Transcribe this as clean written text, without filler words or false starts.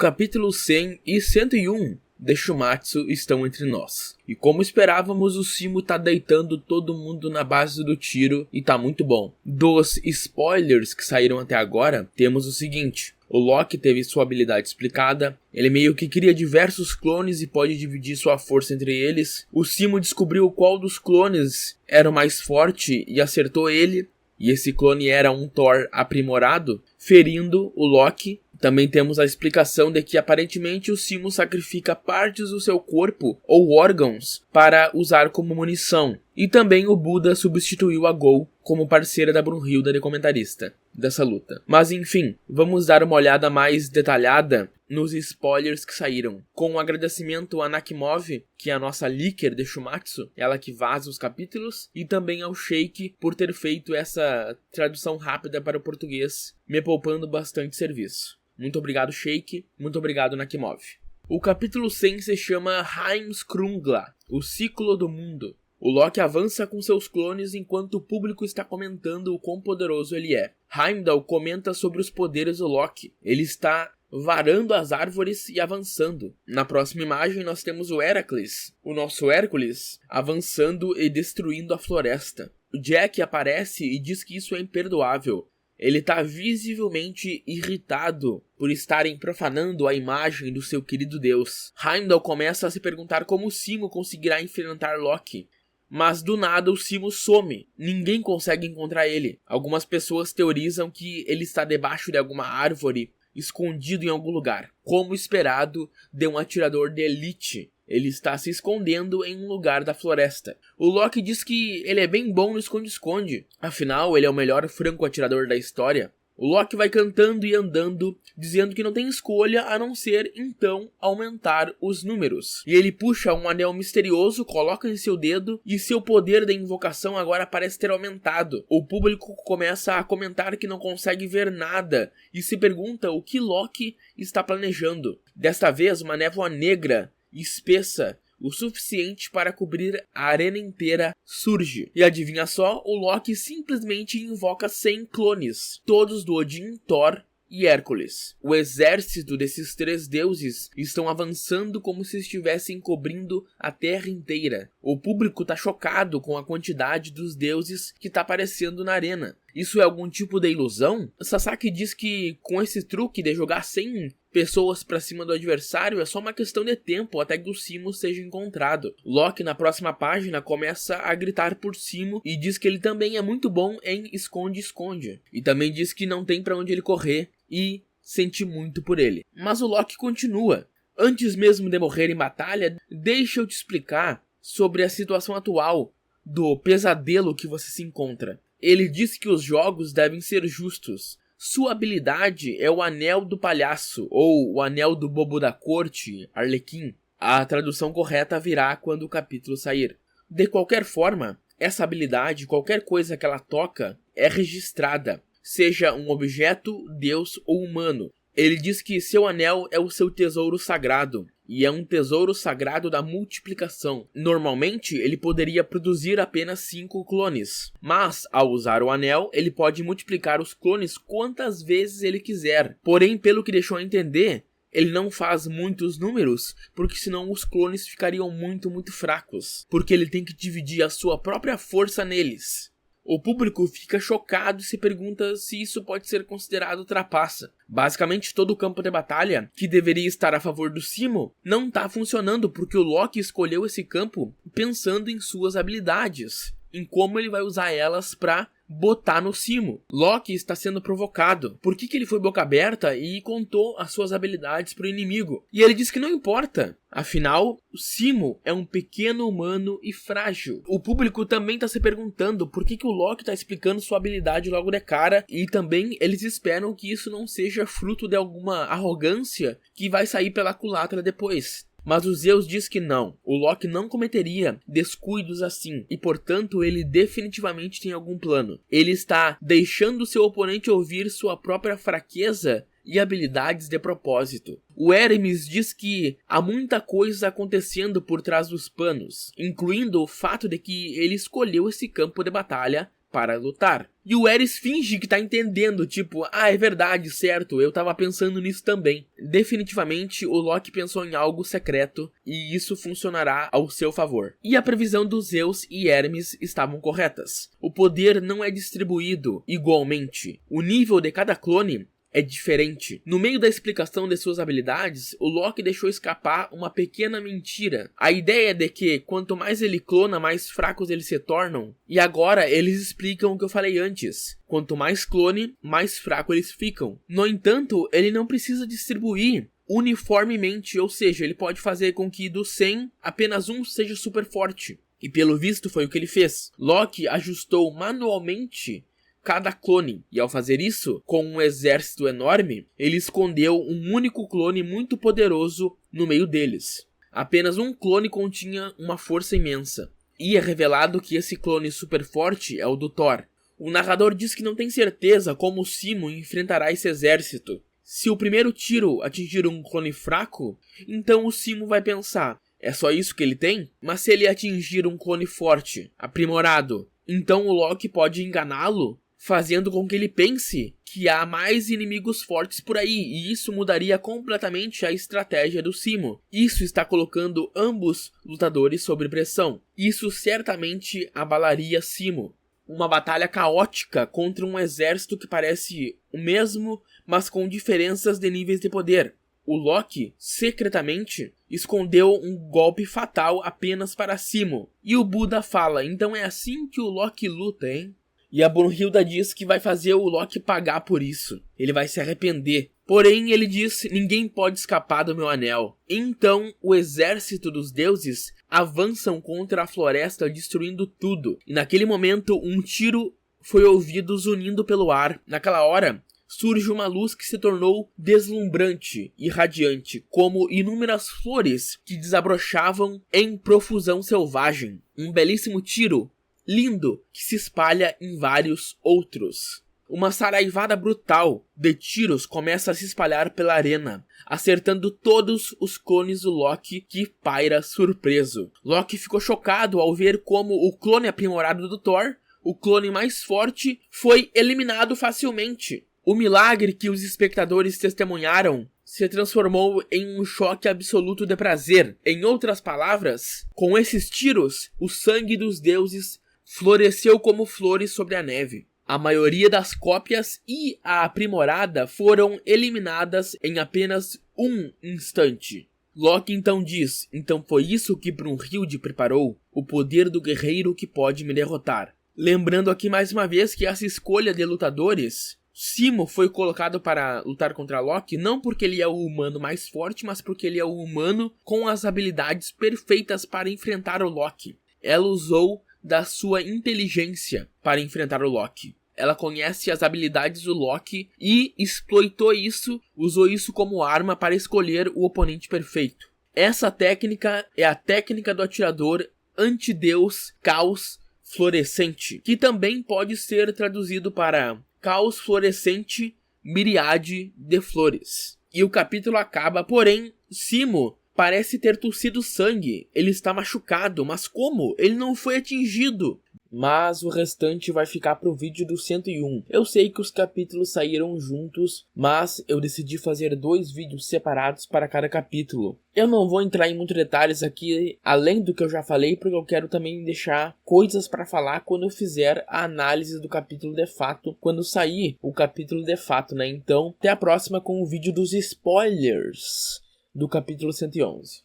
capítulo 100 e 101 de Shumatsu estão entre nós. E como esperávamos, o Simo tá deitando todo mundo na base do tiro e tá muito bom. Dos spoilers que saíram até agora, temos o seguinte: o Loki teve sua habilidade explicada, ele meio que cria diversos clones e pode dividir sua força entre eles. O Simo descobriu qual dos clones era o mais forte e acertou ele, e esse clone era um Thor aprimorado, ferindo o Loki. Também temos a explicação de que aparentemente o Simo sacrifica partes do seu corpo ou órgãos para usar como munição. E também o Buda substituiu a Gol como parceira da Brunhilda de comentarista dessa luta. Mas enfim, vamos dar uma olhada mais detalhada nos spoilers que saíram. Com um agradecimento a Nakimov, que é a nossa leaker de Shumatsu, ela que vaza os capítulos, e também ao Sheik por ter feito essa tradução rápida para o português, me poupando bastante serviço. Muito obrigado, Sheik. Muito obrigado, Nakimov. O capítulo 100 se chama Heimskringla, o ciclo do mundo. O Loki avança com seus clones enquanto o público está comentando o quão poderoso ele é. Heimdall comenta sobre os poderes do Loki. Ele está varando as árvores e avançando. Na próxima imagem nós temos o Heracles, o nosso Hércules, avançando e destruindo a floresta. O Jack aparece e diz que isso é imperdoável. Ele está visivelmente irritado por estarem profanando a imagem do seu querido deus. Heimdall começa a se perguntar como o Simo conseguirá enfrentar Loki. Mas do nada o Simo some. Ninguém consegue encontrar ele. Algumas pessoas teorizam que ele está debaixo de alguma árvore, escondido em algum lugar. Como esperado de um atirador de elite, ele está se escondendo em um lugar da floresta. O Loki diz que ele é bem bom no esconde-esconde. Afinal, ele é o melhor franco-atirador da história. O Loki vai cantando e andando, dizendo que não tem escolha a não ser, então, aumentar os números. E ele puxa um anel misterioso, coloca em seu dedo, e seu poder de invocação agora parece ter aumentado. O público começa a comentar que não consegue ver nada, e se pergunta o que Loki está planejando. Desta vez, uma névoa negra espessa o suficiente para cobrir a arena inteira surge. E adivinha só, o Loki simplesmente invoca 100 clones, todos do Odin, Thor e Hércules. O exército desses três deuses estão avançando como se estivessem cobrindo a terra inteira. O público tá chocado com a quantidade dos deuses que tá aparecendo na arena. Isso é algum tipo de ilusão? Sasaki diz que com esse truque de jogar 100 pessoas pra cima do adversário é só uma questão de tempo até que o Simo seja encontrado. Loki, na próxima página, começa a gritar por Simo e diz que ele também é muito bom em esconde-esconde. E também diz que não tem pra onde ele correr e sente muito por ele. Mas o Loki continua. Antes mesmo de morrer em batalha, deixa eu te explicar sobre a situação atual do pesadelo que você se encontra. Ele diz que os jogos devem ser justos. Sua habilidade é o Anel do Palhaço, ou o Anel do Bobo da Corte, Arlequim. A tradução correta virá quando o capítulo sair. De qualquer forma, essa habilidade, qualquer coisa que ela toca, é registrada, seja um objeto, deus ou humano. Ele diz que seu anel é o seu tesouro sagrado, e é um tesouro sagrado da multiplicação. Normalmente, ele poderia produzir apenas 5 clones, mas ao usar o anel, ele pode multiplicar os clones quantas vezes ele quiser. Porém, pelo que deixou a entender, ele não faz muitos números, porque senão os clones ficariam muito fracos, porque ele tem que dividir a sua própria força neles. O público fica chocado e se pergunta se isso pode ser considerado trapaça. Basicamente, todo o campo de batalha, que deveria estar a favor do Simo, não está funcionando porque o Loki escolheu esse campo pensando em suas habilidades, em como ele vai usar elas para botar no Simo. Loki está sendo provocado. Por que ele foi boca aberta e contou as suas habilidades para o inimigo? E ele diz que não importa. Afinal, o Simo é um pequeno humano e frágil. O público também está se perguntando por que o Loki está explicando sua habilidade logo de cara. E também eles esperam que isso não seja fruto de alguma arrogância que vai sair pela culatra depois. Mas o Zeus diz que não, o Loki não cometeria descuidos assim, e portanto ele definitivamente tem algum plano. Ele está deixando seu oponente ouvir sua própria fraqueza e habilidades de propósito. O Hermes diz que há muita coisa acontecendo por trás dos panos, incluindo o fato de que ele escolheu esse campo de batalha para lutar. E o Ares finge que tá entendendo, tipo, é verdade, certo, eu tava pensando nisso também. Definitivamente o Loki pensou em algo secreto e isso funcionará ao seu favor. E a previsão dos Zeus e Hermes estavam corretas. O poder não é distribuído igualmente. O nível de cada clone é diferente. No meio da explicação de suas habilidades, o Loki deixou escapar uma pequena mentira. A ideia é de que quanto mais ele clona, mais fracos eles se tornam. E agora eles explicam o que eu falei antes. Quanto mais clone, mais fraco eles ficam. No entanto, ele não precisa distribuir uniformemente, ou seja, ele pode fazer com que dos 100, apenas um seja super forte. E pelo visto foi o que ele fez. Loki ajustou manualmente cada clone, e ao fazer isso, com um exército enorme, ele escondeu um único clone muito poderoso no meio deles. Apenas um clone continha uma força imensa, e é revelado que esse clone super forte é o do Thor. O narrador diz que não tem certeza como o Simo enfrentará esse exército. Se o primeiro tiro atingir um clone fraco, então o Simo vai pensar, é só isso que ele tem? Mas se ele atingir um clone forte, aprimorado, então o Loki pode enganá-lo, fazendo com que ele pense que há mais inimigos fortes por aí, e isso mudaria completamente a estratégia do Simo. Isso está colocando ambos lutadores sob pressão. Isso certamente abalaria Simo. Uma batalha caótica contra um exército que parece o mesmo, mas com diferenças de níveis de poder. O Loki, secretamente, escondeu um golpe fatal apenas para Simo. E o Buda fala, então é assim que o Loki luta, hein? E a Brunhilda diz que vai fazer o Loki pagar por isso. Ele vai se arrepender. Porém, ele diz, ninguém pode escapar do meu anel. Então, o exército dos deuses avançam contra a floresta, destruindo tudo. E naquele momento, um tiro foi ouvido zunindo pelo ar. Naquela hora, surge uma luz que se tornou deslumbrante e radiante, como inúmeras flores que desabrochavam em profusão selvagem. Um belíssimo tiro lindo, que se espalha em vários outros. Uma saraivada brutal de tiros começa a se espalhar pela arena, acertando todos os clones do Loki, que paira surpreso. Loki ficou chocado ao ver como o clone aprimorado do Thor, o clone mais forte, foi eliminado facilmente. O milagre que os espectadores testemunharam se transformou em um choque absoluto de prazer. Em outras palavras, com esses tiros, o sangue dos deuses floresceu como flores sobre a neve. A maioria das cópias e a aprimorada foram eliminadas em apenas um instante. Loki então diz, então foi isso que Brunhilde preparou, o poder do guerreiro que pode me derrotar. Lembrando aqui mais uma vez que essa escolha de lutadores, Simo foi colocado para lutar contra Loki não porque ele é o humano mais forte, mas porque ele é o humano com as habilidades perfeitas para enfrentar o Loki. Ela usou da sua inteligência para enfrentar o Loki. Ela conhece as habilidades do Loki e exploitou isso, usou isso como arma para escolher o oponente perfeito. Essa técnica é a técnica do atirador antideus caos fluorescente, que também pode ser traduzido para caos fluorescente miriade de flores. E o capítulo acaba, porém, Simo parece ter tossido sangue. Ele está machucado, mas como? Ele não foi atingido. Mas o restante vai ficar pro vídeo do 101. Eu sei que os capítulos saíram juntos, mas eu decidi fazer 2 vídeos separados para cada capítulo. Eu não vou entrar em muitos detalhes aqui, além do que eu já falei, porque eu quero também deixar coisas para falar quando eu fizer a análise do capítulo de fato, quando sair o capítulo de fato, né? Então, até a próxima com o vídeo dos spoilers do capítulo 111.